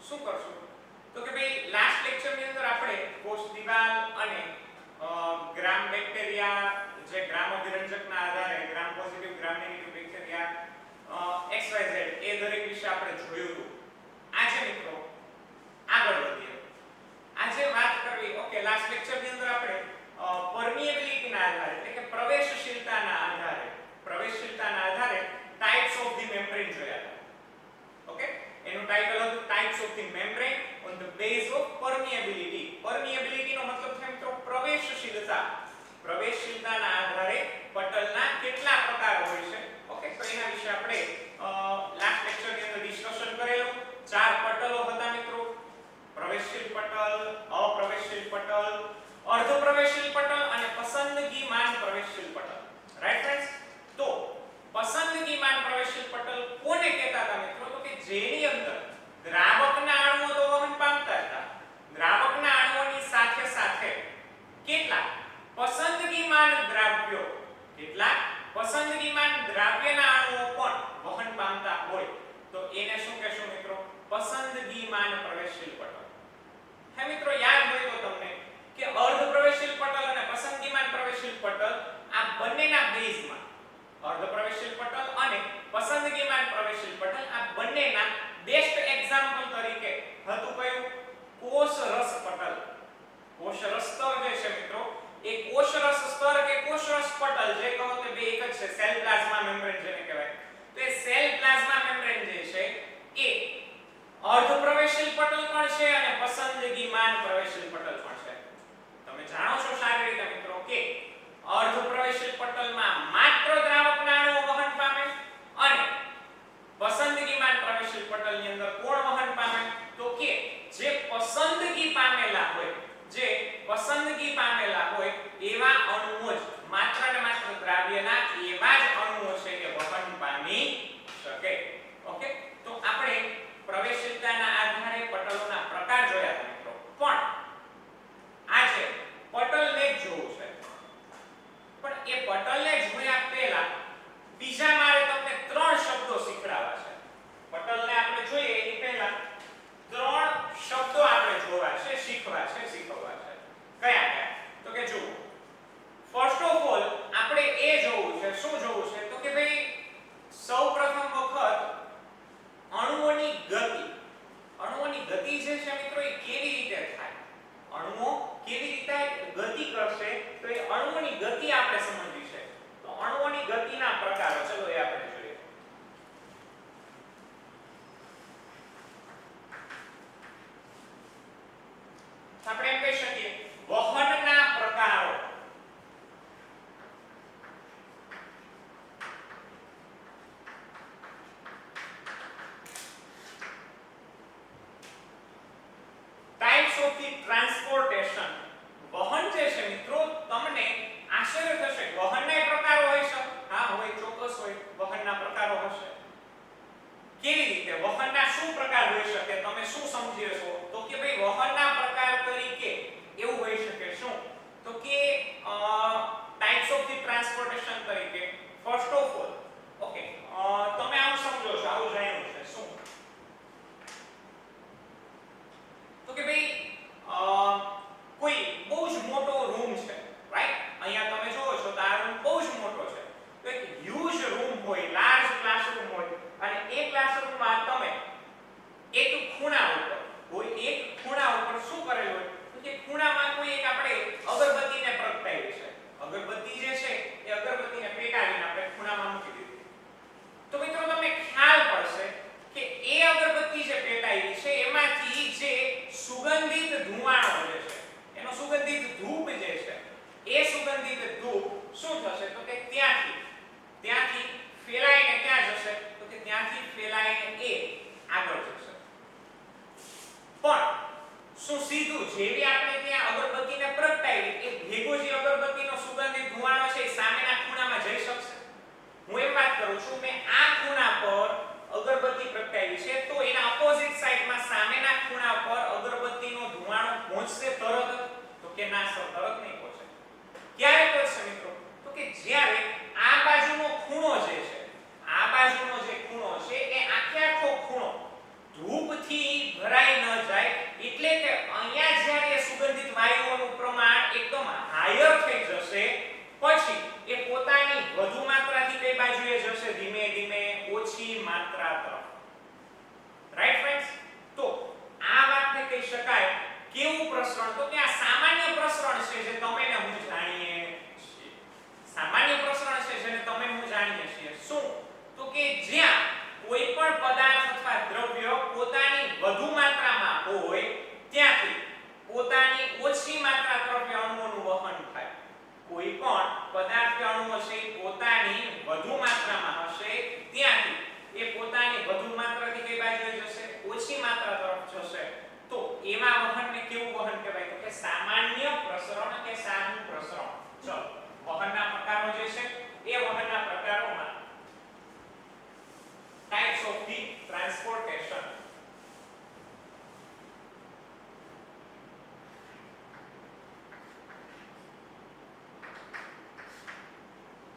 શું કરશું તો કે ભાઈ લાસ્ટ લેક્ચર ની અંદર આપણે કોષ દિવાલ અને ગ્રામ બેક્ટેરિયા જે ગ્રામ અભિરંજકના આધારે gram positive gram negative bacteria XYZ એ દરેક વિશે આપણે જોયું હતું. આજે મિત્રો આગળ વધીએ. આજે વાત કરવી ઓકે લાસ્ટ લેક્ચર ની અંદર આપણે પરમિએબિલિટીના આધારે એટલે કે પ્રવેશશીલતાના આધારે ટાઇપ્સ ઓફ ધી મેમ્બ્રેન જોયા હતા. ઓકે એનું ટાઇટલ હતું types of the membrane on the base of permeability. Permeability નો મતલબ છે મિત્રો પ્રવેશશીલતાના આધારે પટલના કેટલા પ્રકાર હોય છે. ઓકે તો એના વિશે આપણે લાસ્ટ લેક્ચર ની અંદર ડિસ્કશન કરેલું. 4 પટલો હતા મિત્રો. પ્રવેશશીલ પટલ, અપ્રવેશશીલ પટલ, અર્ધ પ્રવેશશીલ પટલ અને પસંદગીમાન પ્રવેશશીલ પટલ. Right friends? તો પસંદગીમાન પ્રવેશશીલ પટલ કોને કહેતા હતા મિત્રો? તો કે જેની અંદર દ્રાવકના અણુઓ તો વહન પામતા હતા. દ્રાવકના અણુઓની સાથે સાથે કેટલા પસંદગીમાન દ્રાવ્યના અણુઓ પણ વહન પામતા હોય તો એને શું કહેશું મિત્રો? પસંદગીમાન પ્રવેશશીલ પટલ. હે મિત્રો યાદ હોય તો તમને કે અર્ધ પ્રવેશશીલ પટલ અને પસંદગીમાન પ્રવેશશીલ પટલ આ બંનેના બેઝમાં અર્ધ પ્રવેશશીલ પટલ અને પસંદગીમાન પ્રવેશશીલ પટલ આ બંનેના બેસ્ટ એક્ઝામ્પલ તરીકે હતું કયું? કોષરસ પટલ. કોષરસ સ્તર જે છે મિત્રો એ કોષરસ સ્તર કે કોષરસ પટલ જે કહો કે બે એક જ છે. સેલ પ્લાઝ્મા મેમ્બ્રેન જેને કહેવાય. તો એ સેલ પ્લાઝ્મા મેમ્બ્રેન જે છે એ અર્ધ પ્રવેશશીલ પટલ પણ છે અને પસંદગીમાન પ્રવેશશીલ પટલ પણ છે. તમે જાણો છો સારી રીતે મિત્રો કે અર્ધ પ્રવેશશીલ પટલમાં માત્ર દ્રાવકના અણુઓ વહન પામે અને પસંદગીમાન પ્રવેશશીલ પટલની અંદર કોણ વહન પામે? તો કે જે પસંદગી પામેલા હોય એવા અણુઓ જ માત્ર ને માત્ર દ્રાવ્યના એવા જ અણુઓ છે કે વહન પામી શકે. ઓકે તો આપણે પ્રવેશશીલતાના આધારે પટલોના પ્રકાર જોયા હતા મિત્રો. પણ આજે પટલને જ જોવું છે. પણ એ પટલને જોયા પહેલા બીજા મારે તમને 3 શબ્દો શીખડાવવા છે. પટલને આપણે જોઈએ એની પહેલા 3 શબ્દો આપણે જોવા છે, શીખવા છે. કયા? તો કે જુઓ, ફર્સ્ટ ઓફ ઓલ આપણે એ જોવું છે. શું જોવું છે? તો કે ભાઈ સૌપ્રથમ વખત અણુઓની ગતિ જે છે મિત્રો એ કેવી રીતે થાય? અણુઓ કેવી રીતે ગતિ કરશે તો એ અણુઓની ગતિ આપણે સમજવી છે. તો અણુઓની ગતિના પ્રકારો ચલો એ આપણે જોઈએ. આપણે એમ કહી શકીએ વહનના પ્રકારો. Types of the transportation. વહન જે છે મિત્રો તમને આશ્ચર્ય થશે વહનના પ્રકારો હોય છે. હા હોય, ચોક્કસ હોય. વહનના પ્રકારો હશે. કેવી રીતે? વહનના શું પ્રકાર હોઈ શકે? તમે શું સમજી છો? તો કે ભાઈ વહનના પ્રકાર તરીકે એવું હોઈ શકે શું? તો કે ટાઇપ્સ ઓફ ધી ટ્રાન્સપોર્ટેશન તરીકે ફર્સ્ટ ઓફ ઓલ ઓકે તમે આવું સમજો છો, આવું જાણ્યું છે શું? તો કે ભાઈ કોઈ બહુ જ મોટો રૂમ છે. રાઈટ? અહીંયા તમે જોવો છો તો આ રૂમ બહુ જ મોટો છે. તો એક હ્યુજ રૂમ હોય, લાર્જ ક્લાસરૂમ હોય અને એ ક્લાસરૂમમાં તમે એક ખૂણા ઉપર શું કરેલું હોય? તો કે ખૂણામાં કોઈ એક આપણે અગરબત્તીને પ્રગટાવી છે. અગરબત્તી જે છે એ અગરબત્તીને પેટાવીને આપણે ખૂણામાં મૂકી દીધી. તો મિત્રો તમને ખ્યાલ પડશે કે એ અગરબત્તી જે પેટાવી છે એમાંથી જે સુગંધિત ધુમાડો જે છે એનો સુગંધિત ધૂપ જે છે એ સુગંધિત ધૂપ શું થશે? તો કે ત્યાંથી ફેલાઈને ક્યાં જશે? તો કે ત્યાંથી ફેલાઈને એ આગળ જશે. પણ શું સીધું જેવી આપણે ત્યાં અગરબત્તીને પ્રગટાવી એ ભેગો જે અગરબત્તીનો સુગંધિત ધુમાડો છે એ સામેના ખૂણામાં જઈ શકશે? હું એમ વાત કરું છું મેં આ ખૂણા પર અગરબત્તી પ્રગટાવી છે તો એના ઓપોઝિટ સાઈડમાં સામેના ખૂણા પર અગરબત્તીનો ધુમાડો પહોંચશે તરત? તો કે ના સર, તરત નહીં પહોંચે. ક્યારે પહોંચશે મિત્રો? તો કે જ્યારે આ બાજુનો ખૂણો જે છે એ આખે આખો ખૂણો ધૂપથી ભરાઈ ન જશે તો એમાં વહનને કેવું વહન કહેવાય તો કે સામાન્ય પ્રસરણ કે સાદું પ્રસરણ. ચલો વહનના પ્રકારો જે છે એ વહનના પ્રકારોમાં types of the transportation.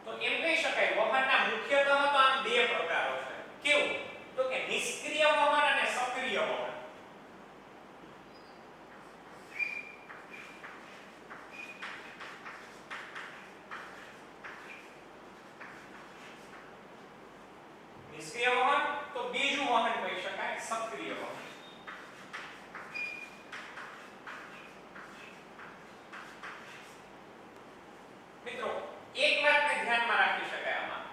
તો એમ કહી શકાય વહનના મુખ્યતઃ તો આમ બે પ્રકારો છે. કેવું તો કે નિષ્ક્રિય વહન અને સક્રિય વહન. નિષ્ક્રિય વહન તો બીજું વહન કહી શકાય સક્રિય વહન. મિત્રો એક વાતને ધ્યાનમાં રાખી શકાય આમાં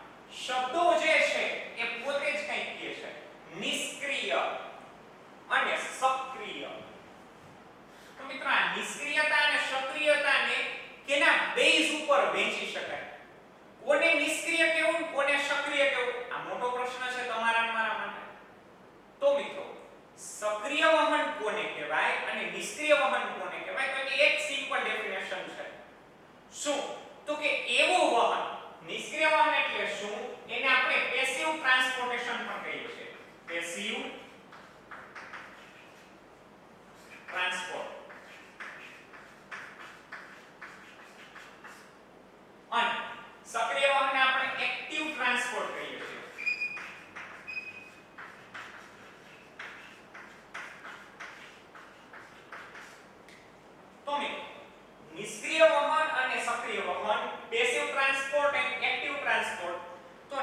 શબ્દો જે છે એ પોતે જ કંઈક કહે છે. નિષ્ક્રિય અને સક્રિય. તો મિત્રો આ નિષ્ક્રિયતા અને સક્રિયતાને કેના બેઝ ઉપર વહેંચી શકાય? કોને નિષ્ક્રિય કહેવું કોને સક્રિય કહેવું આ મોટો પ્રશ્ન છે તમારા અને મારા માટે. તો મિત્રો સક્રિય વહન કોને કહેવાય અને નિષ્ક્રિય વહન કોને કહેવાય તો કે એક સિમ્પલ ડેફિનેશન છે. શું તો કે એવું વહન નિષ્ક્રિય વહન એટલે શું એને આપણે પેસિવ ટ્રાન્સપોર્ટેશન પણ કહીએ છીએ. પેસિવ ટ્રાન્સપોર્ટ અને સક્રિય વહનને આપણે એક્ટિવ ટ્રાન્સપોર્ટ કહીએ છીએ. તો નિષ્ક્રિય વહન અને સક્રિય વહન પેસિવ ટ્રાન્સપોર્ટ અને એક્ટિવ ટ્રાન્સપોર્ટ. તો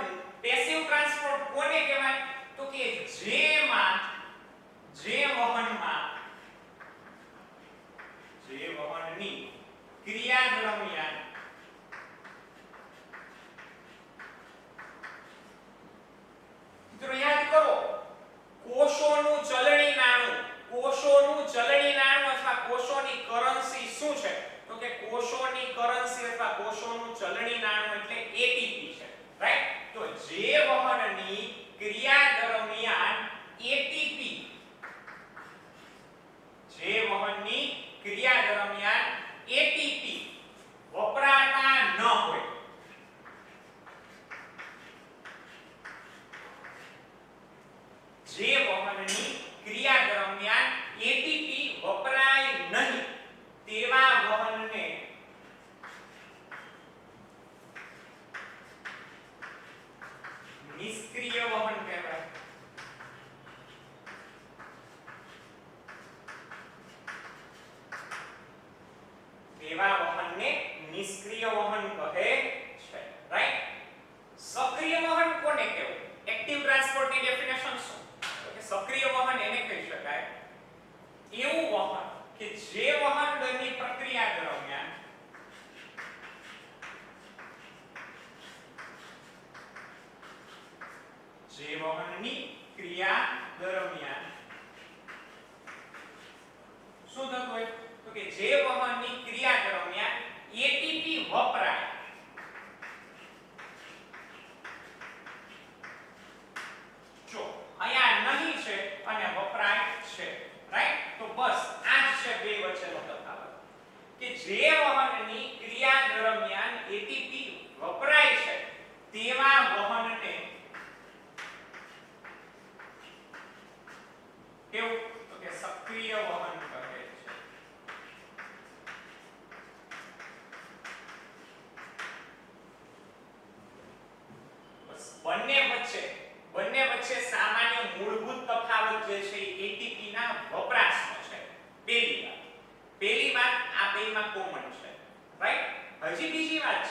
પેસિવ ટ્રાન્સપોર્ટ કોને કહેવાય તો કે જે વહનમાં જે વહનની ક્રિયા દરમિયાન મિત્રો યાદ કરો કોષોનું ચલણી નાણું અથવા કોષોની કરન્સી શું છે તો કે કોષોની કરન્સી અથવા કોષોનું ચલણી નાણું એટલે એટીપી છે. રાઈટ. તો જે વહનની ક્રિયા દરમિયાન એટીપી વપરાતા ન હોય જે વહનની ક્રિયા દરમિયાન એટીપી વપરાય નહીં તેવા વહનને નિષ્ક્રિય વહન કહેવાય. તેવા વહનને નિષ્ક્રિય વહન કહે છે. રાઈટ. સક્રિય વહન કોને કહેવું? એક્ટિવ ટ્રાન્સપોર્ટની ડેફિનેશન શું? તો કે સક્રિય વહન એને કહી શકાય એવું વહન કે જે વહન દરની પ્રક્રિયા દરમિયાન શું થતું હોય તો કે જે વહનની ક્રિયા દરમિયાન એટીપી વપરાય. જો અહીંયા નહીં છે અને વપરાય છે. રાઈટ. તો બસ આ જ છે બે વચ્ચેનો તફાવત કે જે વહનની ક્રિયા દરમિયાન એટીપી વપરાય છે તેવા વહનને કેવું તો કે સક્રિય વહન કહે છે. બસ બંને વચ્ચે સામાન્ય મૂળભૂત તફાવત જે છે એટીપી ના વપરાશનો છે. પહેલી વાત આ બેમાં કોમન છે. રાઈટ. હજી બીજી વાત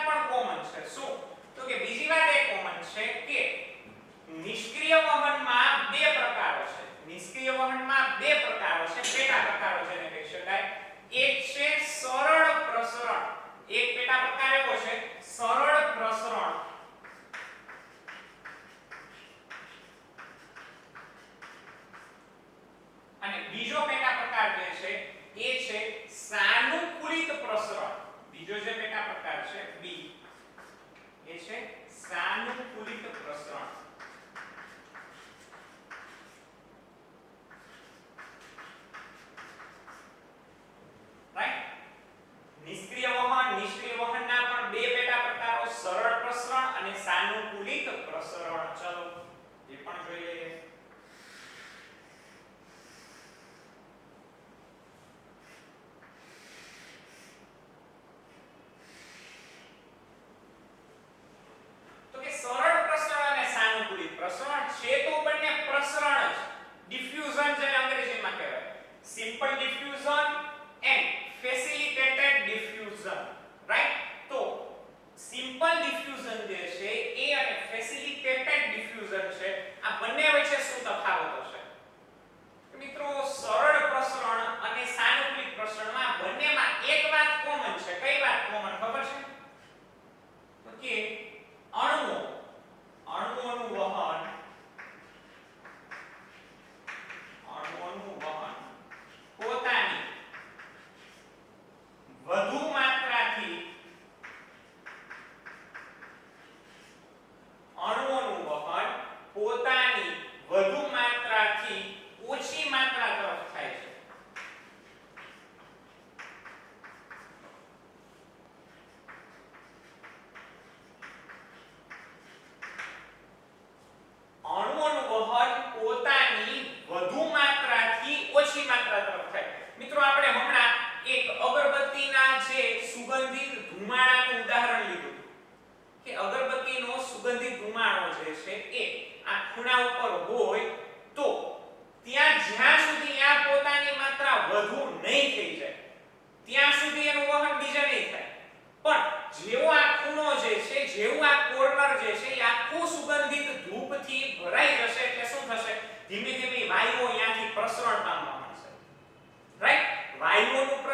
પણ કોમન છે. શું તો કે બીજી વાત એ કોમન છે કે નિષ્ક્રિય વહનમાં બે પ્રકારો છે. પેટા પ્રકારો જેને કહી શકાય. એક છે સરળ પ્રસરણ. એક પેટા પ્રકાર એવો છે સરળ પ્રસરણ અને બીજો પેટા પ્રકાર જે છે એ છે સાનુકૂલિત પ્રસરણ. બીજો જે પેટા પ્રકાર છે બી એ છે સાનુકૂલિત પ્રસરણ.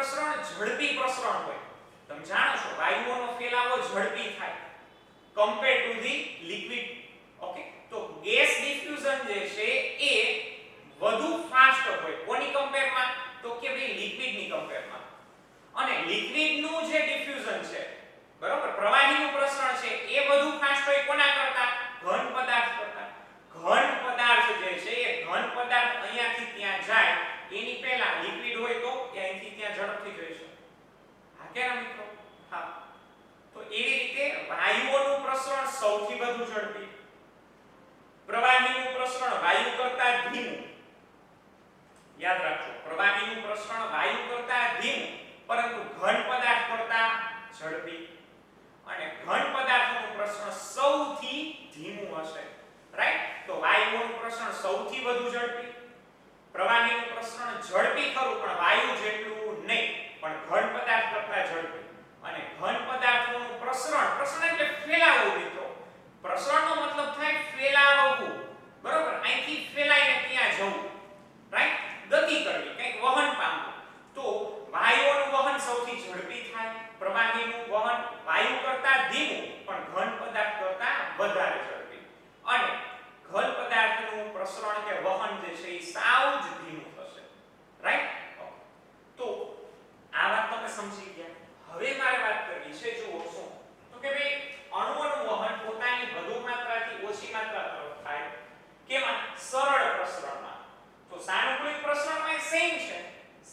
પ્રસરણ ઝડપી પ્રસરણ હોય. તમે જાણો છો વાયુઓનો ફેલાવો ઝડપી થાય compare to the liquid. Okay, તો ગેસ ડિફ્યુઝન જે છે એ વધુ ફાસ્ટ હોય. કોની કમ્પેરમાં? તો કે ભાઈ લિક્વિડની કમ્પેરમાં. અને લિક્વિડનું જે ડિફ્યુઝન છે, બરોબર, પ્રવાહીનું પ્રસરણ છે એ વધુ ફાસ્ટ હોય કોના કરતા? ઘન પદાર્થ કરતા. ઘન પદાર્થ જે છે એ ઘન પદાર્થ અહીંયાથી ત્યાં જાય એની પહેલા લિક્વિડ હોય તો એ અહીંથી ત્યાં ઝડપથી જઈ શકે. હા કે ના મિત્રો? હા. તો એવી રીતે વાયુઓનું પ્રસરણ સૌથી વધુ ઝડપી, પ્રવાહીનું પ્રસરણ વાયુ કરતા ધીમું. યાદ રાખજો, પ્રવાહીનું પ્રસરણ વાયુ કરતા ધીમું પરંતુ ઘન પદાર્થ કરતા ઝડપી. અને ઘન પદાર્થનું પ્રસરણ સૌથી ધીમું હશે. રાઈટ? તો વાયુઓનું પ્રસરણ સૌથી વધુ ઝડપી, પ્રવાહીનું પ્રસરણ ઝડપી ખરું પણ વાયુ જેટલું નહીં, પણ ઘન પદાર્થ કરતા ઝડપી. અને ઘન પદાર્થોનું પ્રસરણ એટલે ફેલાવવું મિત્રો. પ્રસરણનો મતલબ થાય ફેલાવવું, બરોબર? અહીંથી ફેલાઈને ત્યાં જવું, રાઈટ? ગતિ કરવી, કંઈક વહન પામવું. તો વાયુઓનું વહન સૌથી ઝડપી થાય, પ્રવાહીનું વહન વાયુ કરતા ધીમું પણ ઘન પદાર્થ કરતા વધારે ઝડપી. અને ઘન પદાર્થનું પ્રસરણ કે વહન જે છે એ સાવ જ ધીમું થશે. રાઈટ? તો આ વાત તમે સમજી ગયા. હવે મારે વાત કરવી છે, જુઓ શું તો કે ભાઈ અણુઓનું વહન પોતાની વધુ માત્રાથી ઓછી માત્રા તરફ થાય. કેમાં? સરળ પ્રસરણમાં. તો સાનુકૂલિત પ્રસરણમાં સેમ છે.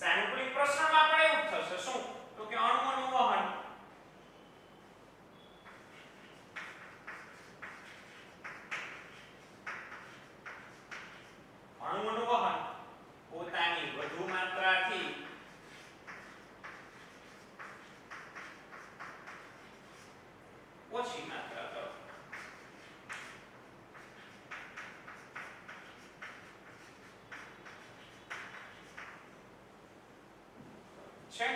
સાનુકૂલિત પ્રસરણમાં પણ એવું થશે. શું? તો કે અણુઓનું વહન પોતાની વધુ માત્રાથી ઓછી માત્રા તરફ. છે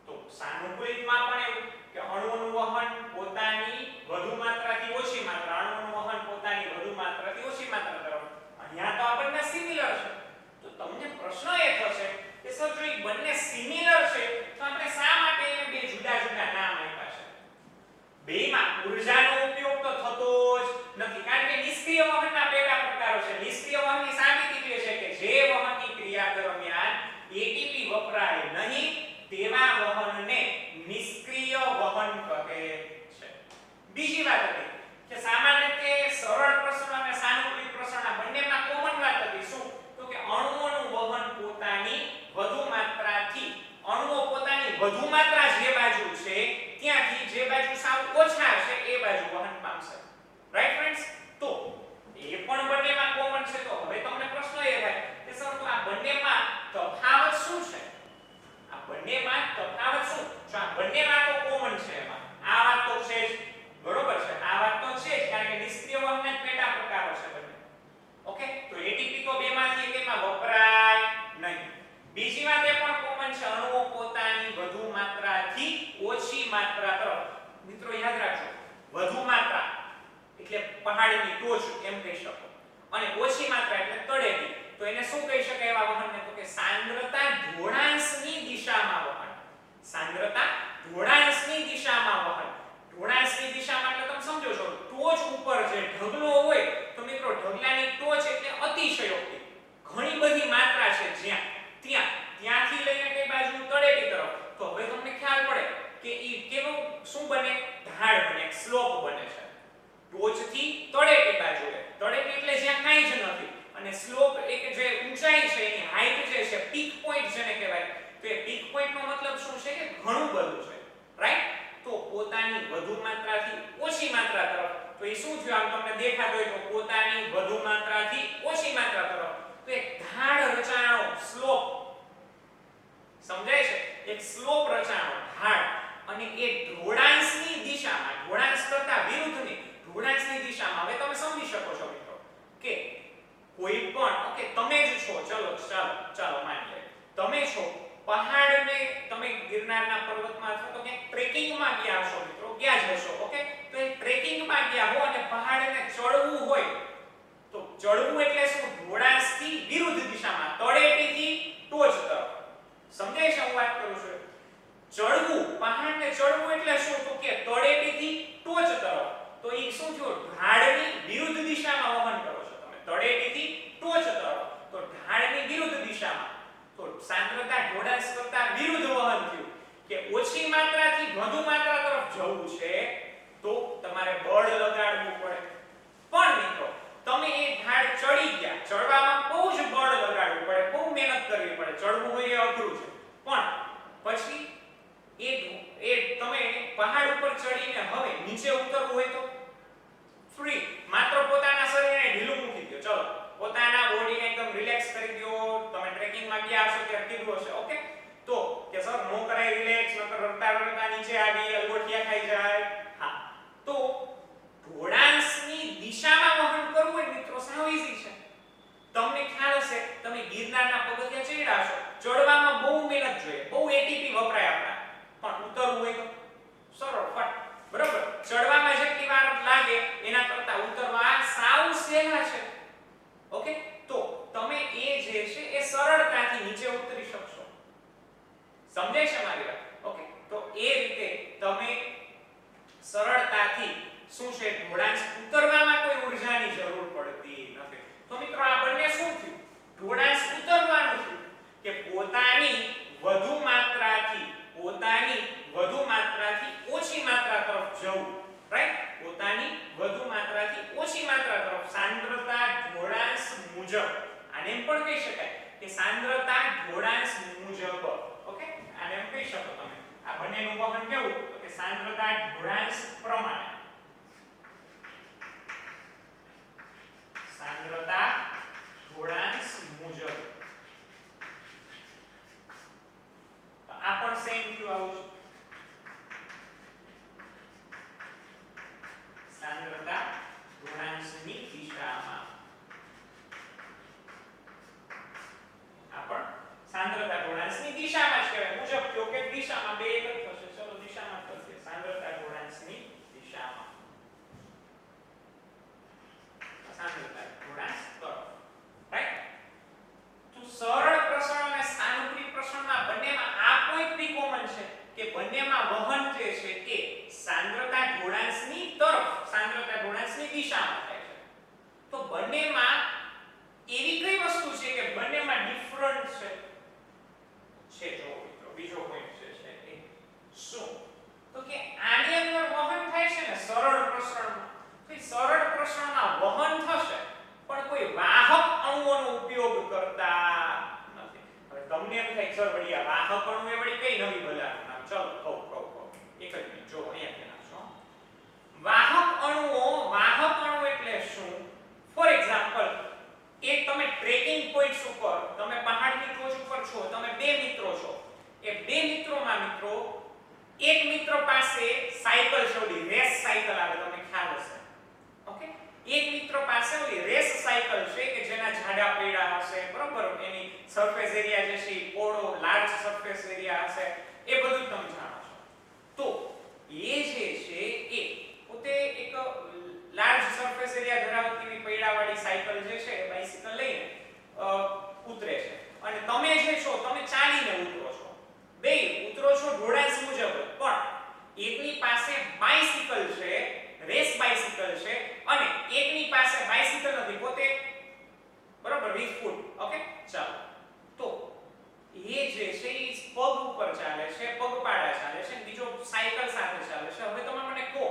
તો સાનુકૂલિતમાં પણ એવું કે અણુઓનું વહન પોતાની વધુ માત્રાથી ઓછી માત્રા, અણુઓનું વહન પોતાની વધુ માત્રાથી ઓછી માત્રા તરફ. અહીંયા તો આપણને સિમિલર છે. તો તમને પ્રશ્ન એ થશે કે સર જો એ બંને સિમિલર છે તો આપણે શા માટે એને બે જુદા જુદા નામ આપ્યા છે? બેમાં ઊર્જાનો ઉપયોગ તો થતો જ નથી, કારણ કે નિષ્ક્રિય વહનના બે પ્રકારો છે. નિષ્ક્રિય વહનની સાબિતી એ છે કે જે વહનની ક્રિયા દરમિયાન એટીપી વપરાય નહીં તેવા વહનને નિષ્ક્રિય વહન કહે છે. બીજી વાત હતી કે સામાન્ય રીતે સરળ પ્રસરણ અને સાનુકૂલિત પ્રસરણ આ બંનેમાં કોમન વાત હતી. શું? તો કે અણુઓનું વહન પોતાની વધુ માત્રાથી, અણુઓ પોતાની વધુ માત્રા જે બાજુ છે ત્યાંથી જે બાજુ સાવ ઓછા છે એ બાજુ વહન પામશે. Right friends? તો એ પણ બંનેમાં કોમન છે. તો હવે તમને પ્રશ્ન એ થાય કે સર તો આ બંનેમાં તફાવત શું છે? આ બંનેમાં તફાવત શું? જો આ બંનેમાં તો કોમન છે, એમાં આ વાત તો છે જ, બરોબર છે? આ વાત તો છે જ, કારણ કે નિષ્ક્રિય વહનના જ પેટા પ્રકારો છે બંને. ઓકે, તો એટીપી તો બેમાંથી એકમાં વપરાય નહીં. બીજી વાત એ પણ કોમન છે, અણુઓ પોતાની વધુ માત્રાથી ઓછી માત્રા તરફ. મિત્રો યાદ રાખજો, વધુ માત્રા એટલે પહાડની ટોચ એમ કહી શકો, અને ઓછી માત્રા એટલે તળેટી. તો એને શું કહી શકાય એવા વહનને? તો કે સાંદ્રતા ઢોળાંશની દિશામાં વહન. સાંદ્રતા ઢોળાંશની દિશામાં વહન. ઢોળાંશની દિશામાં એટલે તમે સમજો છો, ટોચ ઉપર જે ઢગલો હોય તો મિત્રો ઢગલાની ટોચ એટલે અતિશયોક્તિ, ઘણી બધી માત્રા છે જ્યાં ત્યાંથી લઈને કઈ બાજુ તળેટી તરફ. તો હવે તમને ખ્યાલ પડે કે ઈ કેવું શું બને? ઢાળ બને, સ્લોપ બને છે. ટોચથી તળેટી બાજુએ, તળેટી એટલે જ્યાં કાંઈ જ નથી, અને સ્લોપ એક જે ઊંચાઈ છે એની હાઈટ જે છે, પીક પોઈન્ટ જેને કહેવાય, તો એ પીક પોઈન્ટનો મતલબ શું છે કે ઘણું બધું છે. રાઈટ? તો પોતાની વધુ માત્રાથી ઓછી માત્રા તરફ. તો એ શું થયું? આમ તમને દેખાતો હોય તો પોતાની વધુ માત્રાથી ઓછી માત્રા તરફ. તો એક ઢાળ રચાણો, સ્લોપ, સમજાય છે? એક સ્લોપ રચાણો, ઢાળ, અને એ ઢોળાંશની દિશામાં, ઢોળાંશ કરતા વિરુદ્ધની ઢોળાંશની દિશામાં. હવે તમે સમજી શકો છો મિત્રો કે કોઈ પણ, ઓકે, તમે જ છો, ચાલો માની લે તમે છો, પહાડને તમે ગિરનારના પર્વતમાં અથવા તો ક્યાંક ટ્રેકિંગમાં ગયા હશો મિત્રો, ગયા જ હશો. ઓકે, તો એ ટ્રેકિંગમાં ગયા હો અને પહાડને ચડવું હોય તો ચડવું એટલે શું? ઢોળાંશથી વિરુદ્ધ દિશામાં, તળેટીથી ટોચ તરફ. સમજાય છે હું વાત કરું છું? દિશામાં. તો સાંદ્રતા ઢોળાંશ કરતા વિરુદ્ધ વહન થયું કે ઓછી માત્રાથી વધુ માત્રા તરફ જવું છે તો તમારે બળ લગાડવું પડે. પણ મિત્રો તમે એ ઢાળ ચડી ગયા, ચડવામાં બહુ જ બળ લગાડવું પડે, બહુ મહેનત કરવી પડે, ચડવું હોય એ અઘરું છે. પણ પછી એ તમે પહાડ ઉપર ચડીને હવે નીચે ઉતરવું હોય તો ફ્રી, માત્ર પોતાના શરીરને ઢીલું મૂકી દો. ચલો પોતાના બોડીને એકદમ રિલેક્સ કરી દો. તમે ટ્રેકિંગમાં ગયા હશો ત્યારે કીધું હશે ઓકે, તો કે સર નો કરાય રિલેક્સ, નકર રડતા રડતા નીચે આવી અલગોઠિયા ખાઈ જાય. હા, તો ઢોળાંશની દિશામાં વહન કરવું હોય મિત્રો સાવ ઈઝી છે. તમને ખ્યાલ હશે, તમે ગિરનારના પગથિયા ચડ્યા છો, ચડવામાં બહુ મહેનત જોઈએ, બહુ એટીપી વપરાય આપણા, પણ ઉતરવું હોય તો સરળ ફટ, બરાબર. ચડવામાં જેટલી વાર લાગે એના કરતા ઉતરવા સાવ સહેલા છે. ઓકે, તો તમે એ જે છે એ સરળતાથી નીચે ઉતરી શકશો. સમજાય છે મારી વાત? ઓકે, તો એ રીતે તમે સરળતાથી શું છે ઢોળાંશ ઉતરવામાં કોઈ ઊર્જાની જરૂર પડતી નથી. તો મિત્રો આ બંને શું થયું? ઢોળાંશ ઉતરવાનું થયું કે પોતાની વધુ માત્રાથી ઓછી માત્રા તરફ જવું, રાઈટ? પોતાની વધુ માત્રાથી ઓછી માત્રા તરફ સાંદ્રતા ઢોળાંશ મુજબ. આને એમ પણ કહી શકાય કે સાંદ્રતા ઢોળાંશ મુજબ. ઓકે, આને એમ કહી શકો તમે. આ બંનેનું વહન કેવું? તો કે સાંદ્રતા ઢોળાંશ પ્રમાણે. સાંદ્રતા ઢોળાંશ મુજબ. તો આ પણ સેમ થયું આવું છે. સાંદ્રતા ઢોળાંશની દિશામાં. આ પણ સાંદ્રતા ઢોળાંશની દિશામાં જ કહેવાય. મુજબ કયો કે દિશામાં, બે એક જ થશે. ચલો દિશામાં જ થશે. સાંદ્રતા ઢોળાંશની દિશામાં. સાંદ્રતા ઢોળાંશ તરફ, રાઈટ? તો સરળ પ્રસરણ અને સ્થાનાંતરિત પ્રસરણમાં બંનેમાં આ પોઈન્ટ બી કોમન છે કે બંનેમાં વહન જે છે એ સાંદ્રતા ઢોળાંશની તરફ, સાંદ્રતા ઢોળાંશની દિશામાં થાય છે. તો બંનેમાં એવી કઈ વસ્તુ છે કે બંનેમાં ડિફરન્ટ છે જો મિત્રો બીજો પોઈન્ટ છે એ શું? તો કે આની અંદર વહન થાય છે ને સરળ પ્રસરણમાં. તો સરળ પ્રસરણમાં વહન થશે પણ કોઈ વાહક અણુઓનો ઉપયોગ કરતા નથી. હવે તમને એમ થાય સર વળી આ વાહક અણુ એ વળી કઈ નવી બલાનું નામ? ચલો કહું એક જ મિનિટ જો અહીંયા નાખશો. વાહક અણુ એટલે શું? ફોર એક્ઝામ્પલ, એક તમે ટ્રેકિંગ પોઈન્ટ્સ ઉપર, તમે પહાડની ટોચ ઉપર છો, તમે બે મિત્રો છો. એ બે મિત્રોમાં મિત્રો એક મિત્ર પાસે સાયકલ છે, ઓલી રેસ સાયકલ આવે, તમને ખ્યાલ હશે. ઓકે, એક મિત્ર પાસે ઓલી રેસ સાયકલ છે કે જેના જાડા પૈડા હશે, બરોબર, એની સરફેસ એરિયા જે છે એ પોળો લાર્જ સરફેસ એરિયા હશે, એ બધું તમે જાણો છો. તો એ જે છે એ પોતે એક લાર્જ સરફેસ એરિયા ધરાવતી પૈડાવાળી સાયકલ જે છે બાઇસિકલ લઈને ઉતરે છે અને તમે જે છો તમે ચાલીને ઉતરો છો. બે ઉતરો છો ઢોળાંશ મુજબ, પણ એકની પાસે બાઇસિકલ છે, રેસ બાઇસિકલ છે, અને એકની પાસે બાઇસિકલ નથી, પોતે બરાબર વિથ ફૂટ. ઓકે, ચાલો. તો એ જે છે એ પગ ઉપર ચાલે છે, પગપાળા ચાલે છે, બીજો સાયકલ સાથે ચાલે છે. હવે તમે મને કહો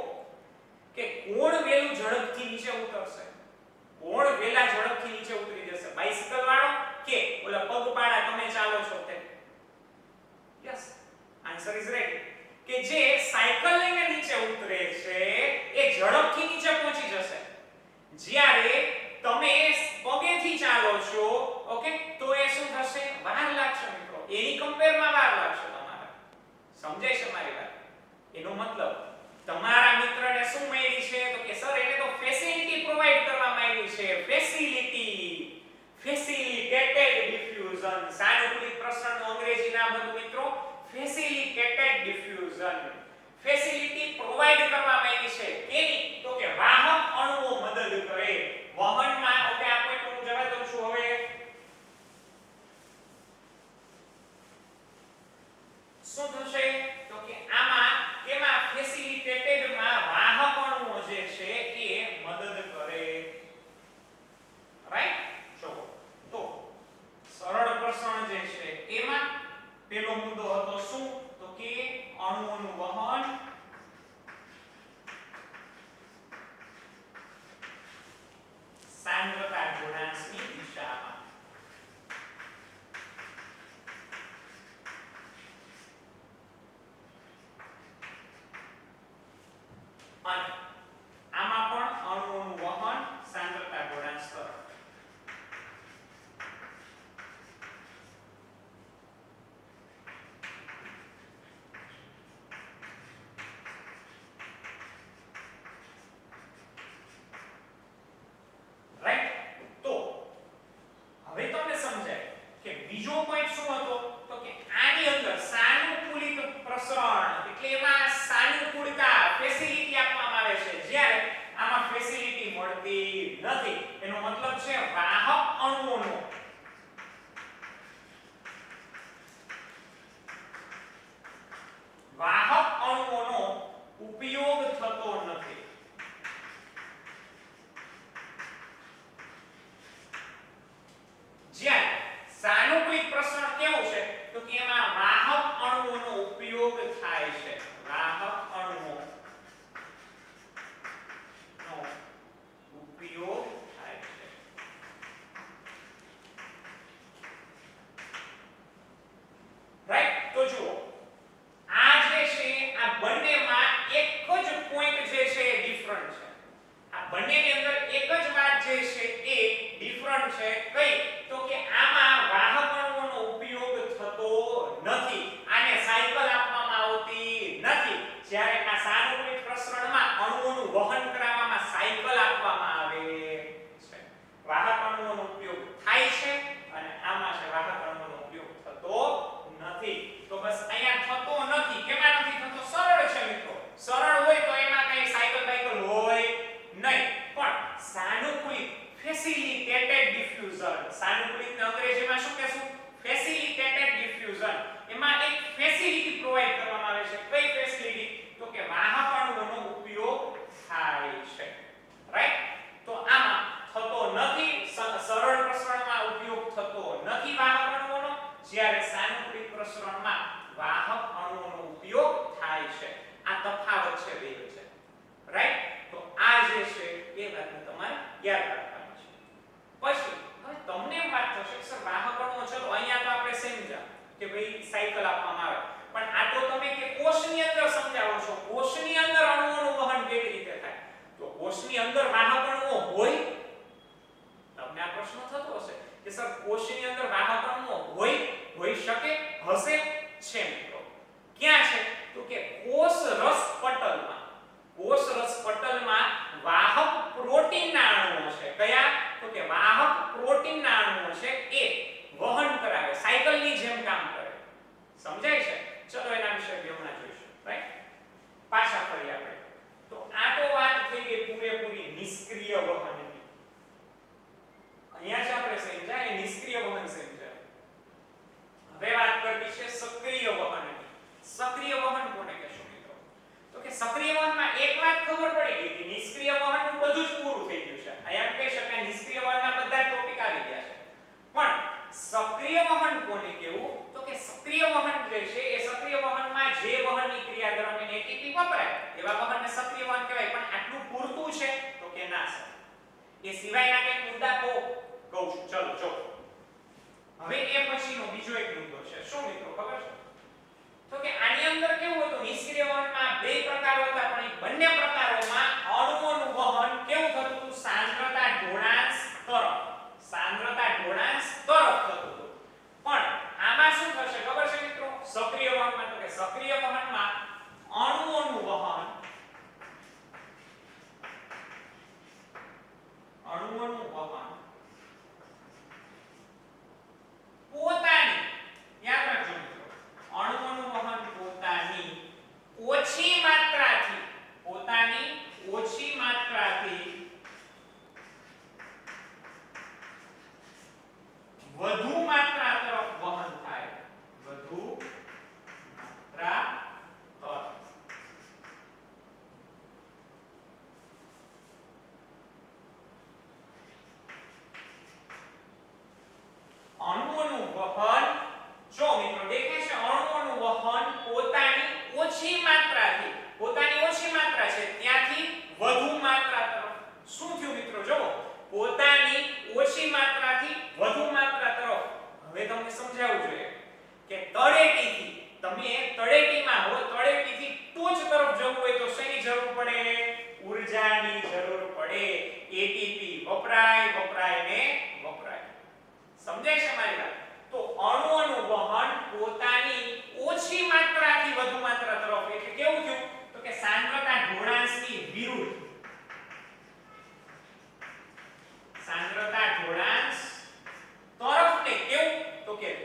કે કોણ વેલું ઝડપથી નીચે ઉતરશે? કોણ વેલા ઝડપથી નીચે ઉતરી જશે? બાઇસિકલ વાળો કે ઓલા પગપાળા તમે ચાલો છો તે? Yes, answer is right. કે જે સાયકલ લઈને નીચે ઉતરે છે એ ઝડપથી નીચે પહોંચી જશે. જ્યારે તમે પગેથી ચાલો છો, ઓકે, તો એ શું થશે? વાર લાગશે મિત્રો. એની કમ્પેરમાં વાર લાગશે તમારે. સમજાય છે મારી વાત? એનો મતલબ તમારા મિત્રને શું મળી છે? તો કે સર એને તો ફેસિલિટી પ્રોવાઈડ કરવામાં આવી છે. ફેસિલિટેટેડ ડિફ્યુઝન. સાનુકૂલિત પ્રસરણનું અંગ્રેજી નામ હતું મિત્રો ફેસિલિટેટેડ ડિફ્યુઝન. ફેસિલિટી પ્રોવાઈડ કરવામાં આવી છે. કેની? તો કે વાહક અણુઓ મદદ કરે વહનમાં. ઓકે, આ પોઈન્ટ હું જવા દઉં છું. હવે શું થશે? તો કે આમાં કેમાં ફેસિલિટેટેડ માં વાહક અણુઓ જે છે એ મદદ કરે, રાઈટ? જો તો સરળ પ્રસરણ બીજો પોઈન્ટ શું હતો તો કે આની અંદર સાનુકૂલિત પ્રસરણ એટલે એમાં સાનુકૂળતા ફેસિલિટી આપવામાં આવે છે જ્યારે આમાં ફેસિલિટી મળતી નથી એનો મતલબ છે વાહક અણુઓનો ઉપયોગ થતો નથી જ્યારે સાનુકૂલિત પ્રસરણ કેવું છે તો કે એમાં વાહક અણુઓનો ઉપયોગ થાય છે વાહક અણુઓનો ઉપયોગ થાય છે રાઈટ તો જુઓ આ જે છે આ બંનેમાં એક જ પોઈન્ટ જે છે એ ડિફરન્ટ છે આ બંનેની અંદર એક જ વાત જે છે એ ડિફરન્ટ છે કઈ તો કે આમાં વાહક અણુઓનો ઉપયોગ થતો નથી આને સાયકલ આપવામાં આવતી નથી જ્યારે આ સાનુકૂલિત પ્રસરણમાં અણુઓનું વહન કરાવવામાં સાયકલ આપવામાં આવે છે વાહક અણુઓનો ઉપયોગ થાય છે અને આમાં છે વાહક અણુઓનો ઉપયોગ થતો નથી તો બસ અહીંયા થતો નથી કેમાં નથી થતો સરળ છે મિત્રો સરળ હોય તો એમાં કઈ સાયકલ બાયકલ હોય નહીં પણ સાનુકૂલિત ફેસિલિટેટેડ ડિફ્યુઝન સાનુકૂલિત ને અંગ્રેજીમાં શું કહેશું ફેસિલિટેટેડ ડિફ્યુઝન એમાં એક ફેસિલિટી પ્રોવાઈડ કરવામાં આવે છે કઈ ફેસિલિટી તો કે વાહક અણુઓનો ઉપયોગ થાય છે રાઈટ તો આમાં થતો નથી સરળ પ્રસરણમાં ઉપયોગ થતો નથી વાહક અણુઓનો જ્યારે સાનુકૂલિત પ્રસરણમાં વાહક અણુઓનો ઉપયોગ થાય છે આ તફાવત છે બે વચ્ચે રાઈટ તો આ જે છે એ વાતને તમારે યાદ રાખવાની છે પછી હવે તમને એમ વાત થશે કે સર વાહક અણુઓ ચલો અહીંયા તો આપણે સમજ્યા કે ભાઈ સાયકલ આપવામાં આવે પણ આ તો તમે કે કોષની અંદર સમજાવો છો કોષની અંદર અણુઓનું વહન કેવી રીતે થાય તો કોષની અંદર વાહક અણુઓ હોય તમને આ પ્રશ્ન થતો હશે કે સર કોષની અંદર વાહક અણુઓ હોઈ શકે હશે છે મિત્રો ક્યાં છે તો કે કોષ રસ પટલમાં વાહક પ્રોટીનના અણુઓ છે કયા તો કે વાહક પ્રોટીનના અણુઓ છે એ વહન કરાવે સાયકલની જેમ કામ કરે સમજાય છે ચલો એના વિશે હમણાં જોઈશું રાઈટ પાછા ફરી આપણે તો આ તો વાત થઈ ગઈ પૂરેપૂરી નિષ્ક્રિય વહનની અહીંયા જ આપણે સમજ્યા એ નિષ્ક્રિય વહન સમજ્યા હવે વાત કરવી છે સક્રિય વહનની સક્રિય વહન કોને કહેશું મિત્રો તો કે સક્રિય વહનમાં એક વાત ખબર પડી ગઈ કે નિષ્ક્રિય વહનનું બધું જ પૂરું થઈ ગયું છે અહીંયા કહી શકાય નિષ્ક્રિય વહનના બધા ટોપિક આવી ગયા છે પણ સક્રિય વહન કોને કહેવું તો કે સક્રિય વહન જે છે એ સક્રિય વહનમાં જે વહનની ક્રિયા દરમિયાન એટીપી વપરાય એવા વહનને સક્રિય વહન કહેવાય પણ આટલું પૂરતું છે તો કે ના સર એ સિવાયના કંઈક મુદ્દા કહું છું ચલો જો હવે એ પછીનો બીજો એક મુદ્દો છે શું મિત્રો ખબર છે તો કે આની અંદર કેવું હતું નિષ્ક્રિય વહનમાં બે પ્રકારો હતા પણ એ બંને પ્રકારોમાં અણુઓનું વહન કેવું થતું હતું સાંદ્રતા ઢોળાંશ તરફ થતું હતું પણ આમાં શું થશે ખબર છે મિત્રો સક્રિય વહનમાં તો કે સક્રિય વહનમાં અણુઓનું વહન પોતાની યાદ રાખજો મિત્રો અણુઓનું વહન પોતાની ઓછી માત્રાથી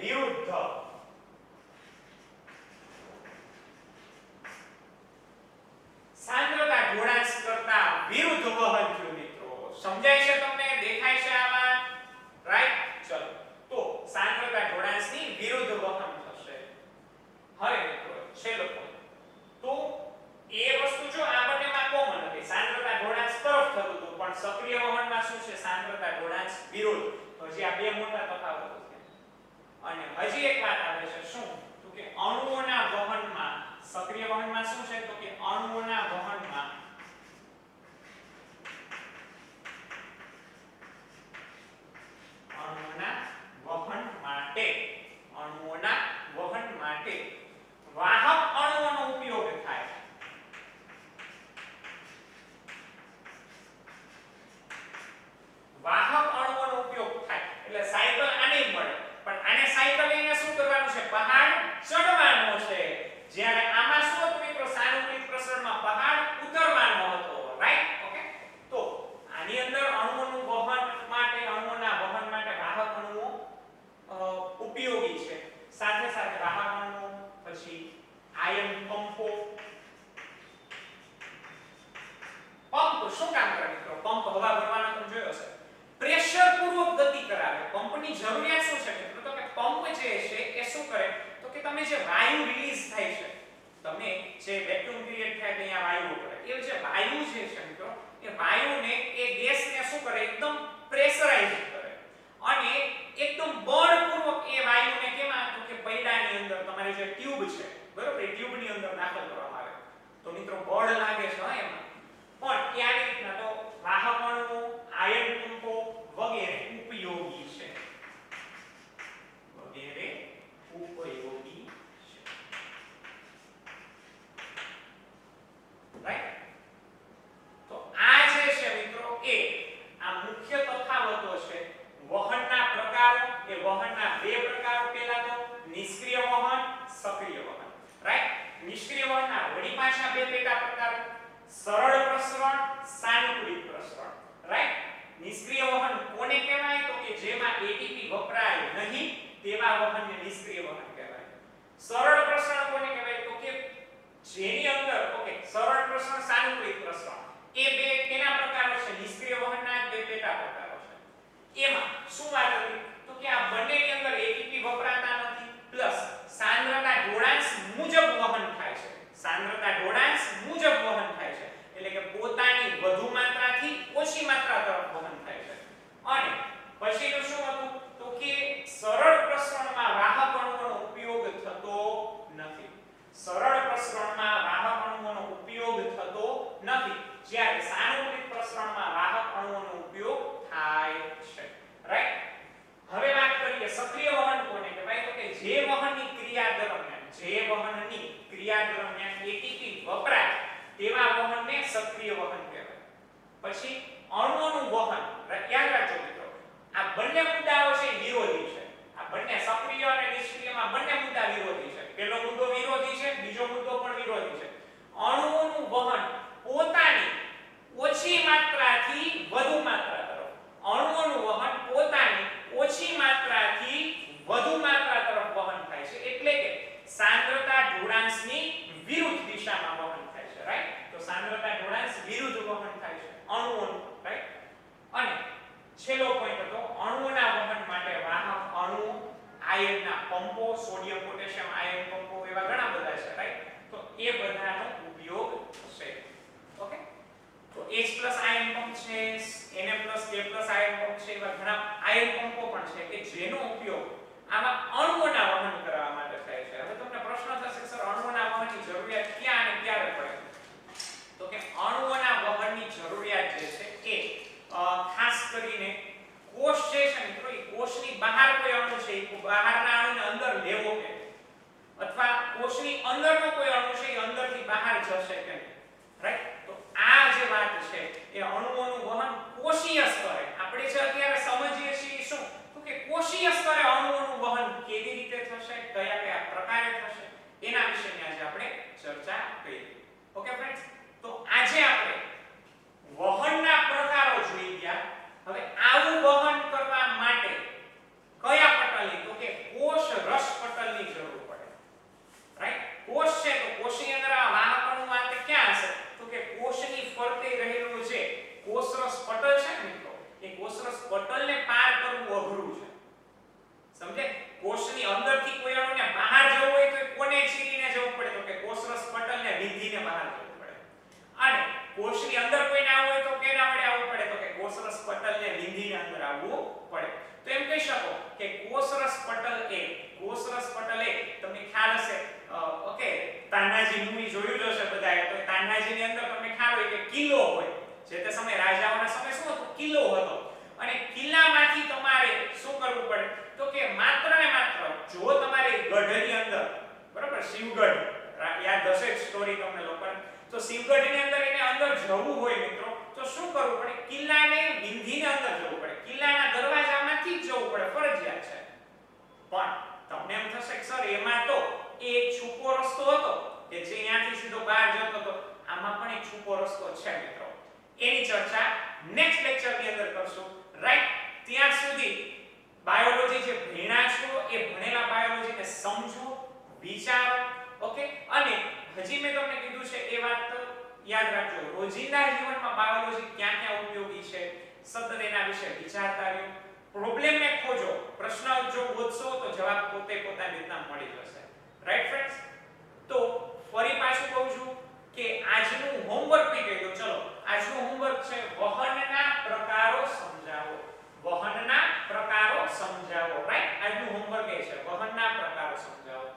વિરુદ્ધ સાંદ્રતા ઢોળાંશ કરતા વિરુદ્ધ વહન થયું મિત્રો. સમજાય છે તમને? દેખાય છે આ વાત? રાઈટ. ચલો તો સાંદ્રતા ઢોળાંશની વિરુદ્ધ વહન થશે. હવે મિત્રો છેલ્લો પોઈન્ટ. તો એ વસ્તુ જો આ બંનેમાં કોમન હતી, સાંદ્રતા ઢોળાંશ તરફ થતું હતું, પણ સક્રિય વહનમાં શું છે? સાંદ્રતા ઢોળાંશ વિરુદ્ધ. તો હજી આ બે મોટા તફાવતો છે. અને હજી એક વાત આવે છે, શું? તો કે અણુઓના વહનમાં, સક્રિય વહનમાં શું છે? તો કે અણુઓના વહનમાં અણુઓના વહન માટે વાહક અણુઓનો ઉપયોગ થાય. વાહક અણુઓનો ઉપયોગ થાય એટલે સાયકલ આને મળે, પણ આને સાયકલ લઈને શું કરવાનું છે? પહાડ ચડવાનો છે. જ્યારે આમાં શું હતું મિત્રો? સાનુકૂલિત પ્રસરણમાં પહાડ ઉતરવાનો હતો. રાઈટ? ઓકે. તો આની અંદર અણુઓનું વહન માટે, અણુઓના વહન માટે વાહક અણુઓ ઉપયોગી છે. સાથે સાથે વાહક અણુઓ, પછી આયન પંપો. પંપ શું કામ કરે મિત્રો? પંપ હવા ભરવાનો તમે જોયો હશે, પ્રેશર પૂર્વક ગતિ કરાવે. પંપની જરૂરિયાત શું છે મિત્રો? તો કે પંપ જે છે એ શું કરે? તો કે તમે જે વાયુ રિલીઝ થાય છે, તમે જે વેક્યુમ ક્રિએટ થાય ત્યાં વાયુ પડે, એ જે વાયુ જે છે મિત્રો, એ વાયુને, એ ગેસને શું કરે? એકદમ પ્રેશરાઇઝ કરે અને એકદમ બળપૂર્વક એ વાયુને કેમાં? તો કે પૈડાની અંદર તમારી જે ટ્યુબ છે, બરોબર, એ ટ્યુબની અંદર દાખલ કરવામાં આવે. તો મિત્રો બળ લાગે છે એમાં. પણ ક્યારે રીતના? તો વાહક અણુઓ, આયન પંપો વગેરે ઉપયોગી છે. વગેરે ઉપયોગી છે. રાઈટ? તો આ જે છે મિત્રો, એ આ મુખ્ય તફાવતો છે વહનના પ્રકારો. એ વહનના બે પ્રકારો. પહેલા તો નિષ્ક્રિય વહન, સક્રિય વહન. રાઈટ? નિષ્ક્રિય વહનના વળી પાછા બે પેટા પ્રકારો: સરળ પ્રસરણ, સાનુકૂલિત પ્રસરણ. રાઈટ? નિષ્ક્રિય વહન કોને કહેવાય? તો કે જેમાં એટીપી વપરાય નહીં તેવા વહનને નિષ્ક્રિય વહન કહેવાય. સરળ પ્રસરણ કોને કહેવાય? તો કે જેની અંદર, ઓકે, સરળ પ્રસરણ, સાનુકૂલિત પ્રસરણ, એ બે કેના પ્રકારો છે? નિષ્ક્રિય વહનના બે પેટા પ્રકારો છે. એમાં શું વાત હતી? તો કે આ બંનેની અંદર એટીપી વપરાતા નથી, પ્લસ સાંદ્રતા ઢોળાંશ મુજબ વહન થાય છે. સાંદ્રતા ઢોળાંશ મુજબ વહન થાય છે, એટલે કે પોતાની વધુ માત્રાથી ઓછી માત્રા તરફ વહન થાય છે. અને પછીનું શું હતું? તો કે સરળ પ્રસરણમાં વાહક અણુઓનો ઉપયોગ થતો નથી. સરળ પ્રસરણમાં વાહક અણુઓનો ઉપયોગ થતો નથી, જ્યારે સાનુકૂલિત પ્રસરણમાં વાહક અણુઓનો ઉપયોગ થાય છે. રાઈટ? હવે વાત કરીએ સક્રિય વહન કોને કહેવાય? તો કે જે વહનની ક્રિયા દરમિયાન એટીપી વપરાય તેવા વહનને સક્રિય વહન કહેવાય. પછી અણુઓનું વહન. યાદ રાખજો મિત્રો, આ બંને મુદ્દાઓ છે વિરોધી છે. આ બંને સક્રિય અને નિષ્ક્રિયમાં બંને મુદ્દા વિરોધી છે. પહેલો મુદ્દો વિરોધી છે, બીજો મુદ્દો પણ વિરોધી છે. અણુઓનું વહન પોતાની ઓછી માત્રાથી વધુ માત્રા તરફ, અણુઓનું વહન પોતાની ઓછી માત્રાથી વધુ માત્રા તરફ વહન થાય છે. એટલે કે સાંદ્રતા ઢોળાંશની વિરુદ્ધ દિશામાં વહન થાય છે. રાઈટ? તો સાંદ્રતા ઢોળાંશ વિરુદ્ધ વહન થાય છે અણુઓનું. રાઈટ? અને છેલ્લો પોઈન્ટ હતો અણુઓના વહન માટે વાહક અણુઓ, આયનના પંપો, સોડિયમ પોટેશિયમ આયન પંપો, એવા ઘણા બધા છે. રાઈટ? તો એ બધાનો ઉપયોગ થશે. ઓકે? તો H+ આયન પંપ છે, Na+K+ આયન પંપ છે, એવા ઘણા આયન પંપો પણ છે કે જેનો ઉપયોગ આમાં અણુઓના વહન કરવા માટે થાય છે. હવે તમને પ્રશ્ન થશે, સર અણુઓના વહનની જરૂરિયાત ક્યાં અને ક્યારે પડે? તો કે અણુઓના વહનની જરૂરિયાત જે છે એ ખાસ કરીને કોષ જે છે મિત્રો, એ કોષની બહાર કોઈ અણુ છે, એ બહારના અણુને અંદર લેવો કે, અથવા કોષની અંદરનો કોઈ અણુ છે એ અંદરથી બહાર જશે કે નહીં. રાઈટ? તો આ જે વાત છે એ અણુઓનું વહન કોષીય સ્તરે, આપણે જે અત્યારે સમજીએ છીએ શું? તો કે કોષીય સ્તરે અણુઓનું વહન કેવી રીતે થશે, કયા કયા પ્રકારે થશે, એના વિશેની આજે આપણે ચર્ચા કરી. Okay friends? તો આજે આપણે વહનના પ્રકારો જોઈ ગયા. હવે આવું વહન કરવા માટે કયા પટલ, તો કે કોષ કોષની અંદરથી કોઈ અણુને બહાર જવું હોય તો કોને ચીરીને જવું પડે તો કે કોષરસ પટલને વિંધીને બહાર જવું પડે. અને કોષની અંદર કોઈને આવવું હોય તો કેના વડે આવવું પડે તો કે કોષરસ પટલને વિંધીને અંદર આવવું પડે. તો એમ કહી શકો કે કોષરસ પટલ એ તમને ખ્યાલ હશે ઓકે તાનાજી મૂવી જોયું જ હશે બધાએ તો તાનાજીની અંદર તમને ખ્યાલ હોય કે કિલ્લો હોય જે તે સમય રાજાઓના સમય શું હતો કિલ્લો હતો અને કિલ્લામાંથી તમારે શું કરવું પડે તો કે માત્ર ને માત્ર જો તમારે ગઢની અંદર બરાબર શિવગઢ યાદ હશે સ્ટોરી તમને લોકોને તો શિવગઢની અંદર એને અંદર જવું હોય મિત્રો તો શું કરવું પડે કિલ્લાને વિંધીને અંદર જવું પડે કિલ્લાના દરવાજામાંથી જ જવું પડે ફરજિયાત છે. પણ તમને એમ થશે કે સર એમાં તો એક છુપો રસ્તો હતો કે જે અહીંયાથી સીધો બહાર જતો હતો આમાં પણ એક છુપો રસ્તો છે મિત્રો એની ચર્ચા નેક્સ્ટ લેક્ચરની અંદર કરશું રાઈટ. ત્યાં સુધી બાયોલોજી જે ભણ્યા છો એ ભણેલા બાયોલોજીને સમજો વિચારો ઓકે અને હજી મેં તમને કીધું છે એ વાત યાદ રાખજો રોજિંદા જીવનમાં બાયોલોજી ક્યાં ક્યાં ઉપયોગી છે સતત એના વિશે વિચારતા રહ્યો પ્રોબ્લેમને ખોજો પ્રશ્ન જો ગોતશો તો જવાબ પોતે પોતાની રીતના મળી જશે રાઈટ ફ્રેન્ડ્સ. તો ફરી પાછું કહું છું કે આજનું હોમવર્ક બી કહી દો ચલો આજનું હોમવર્ક છે વહનના પ્રકારો સમજાવો રાઈટ આજનું હોમવર્ક એ છે વહનના પ્રકારો સમજાવો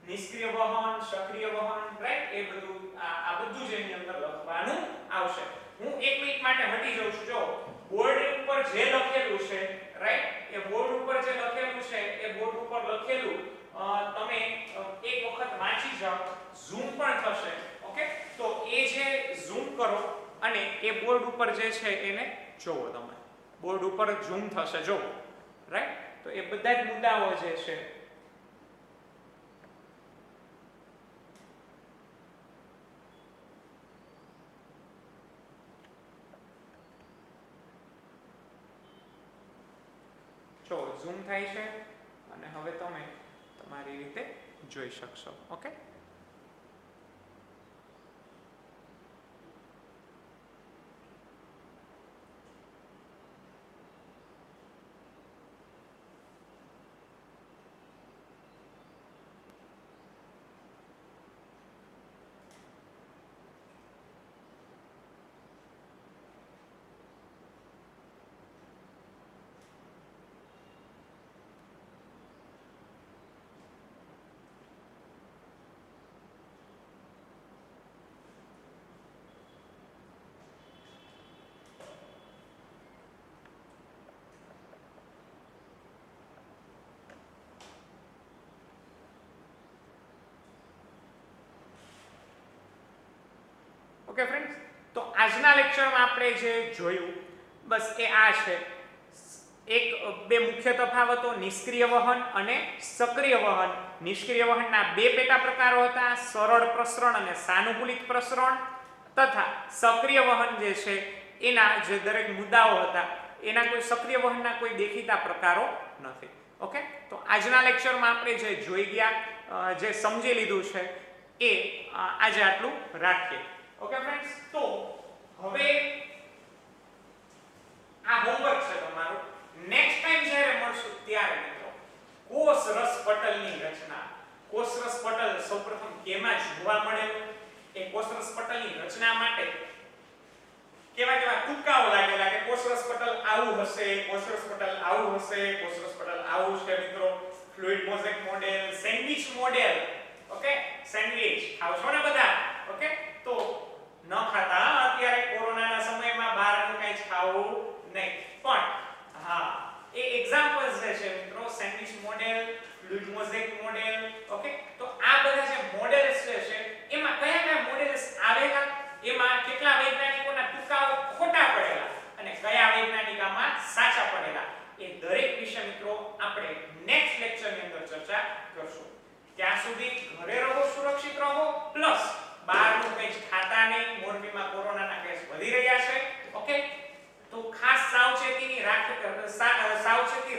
નિષ્ક્રિય વહન સક્રિય વહન રાઈટ એ બધું આ બધું જ એની અંદર લખવાનું આવશે. હું 1 મિનિટ માટે હટી જાઉં છું જો બોર્ડ ઉપર જે લખેલું છે રાઈટ એ બોર્ડ ઉપર જે લખેલું છે એ બોર્ડ ઉપર લખેલું તમે એક વખત વાંચી જાઓ ઝૂમ પણ થશે ઓકે તો એ જે ઝૂમ કરો અને એ બોર્ડ ઉપર જે છે એને જોવો તમે બોર્ડ ઉપર ઝૂમ થશે જોવો રાઈટ તો એ બધા જ મુદ્દાઓ જે છે જો ઝૂમ થાય છે અને હવે તમે તમારી રીતે જોઈ શકશો ઓકે. ઓકે ફ્રેન્ડ્સ તો આજના લેક્ચરમાં આપણે જે જોયું બસ એ આ છે એક બે મુખ્ય તફાવતો નિષ્ક્રિય વહન અને સક્રિય વહન. નિષ્ક્રિય વહનના બે પેટા પ્રકારો હતા સરળ પ્રસરણ અને સાનુકૂલિત પ્રસરણ તથા સક્રિય વહન જે છે એના જે દરેક મુદ્દાઓ હતા એના કોઈ સક્રિય વહનના કોઈ દેખીતા પ્રકારો નથી ઓકે. તો આજના લેક્ચરમાં આપણે જે જોઈ ગયા જે સમજી લીધું છે એ આજે આટલું રાખીએ ઓકે ફ્રેન્ડ્સ. તો હવે આ હોમવર્ક છે તમારું નેક્સ્ટ ટાઈમ જ્યારે મળશું ત્યારે મિત્રો કોષરસ પટલની રચના કોષરસ પટલ સૌપ્રથમ કેમાં જોવા મળેલું એ કોષરસ પટલની રચના માટે કેવા કેવા તુક્કાઓ લાગેલા કે કોષરસ પટલ આવું હશે કોષરસ પટલ આવું હશે કોષરસ પટલ આવું છે મિત્રો fluid mosaic model sandwich model okay sandwich ખાવ છો ને બધા ઓકે તો ન ખાતા અત્યારે કોરોનાના સમયમાં બહારનું કંઈ ખાવું નહીં પણ હા એ એક્ઝામ્પલ્સ છે મિત્રો sandwich model fluid mosaic model okay તો આ બધા જે મોડેલ્સ છે એમાં કયા કયા મોડેલ્સ આવેલા એમાં કેટલા વૈજ્ઞાનિકોના તુક્કાઓ ખોટા પડેલા અને કયા વૈજ્ઞાનિકામાં સાચા પડેલા એ દરેક વિશે મિત્રો આપણે નેક્સ્ટ લેક્ચરની અંદર ચર્ચા કરશું. ત્યાં સુધી ઘરે રહો સુરક્ષિત રહો પ્લસ બહારનું કંઈ ખાતા નહીં મોરબીમાં કોરોનાના કેસ વધી રહ્યા છે ઓકે તો ખાસ સાવચેતી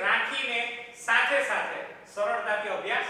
રાખીને સાથે સાથે સરળતાથી અભ્યાસ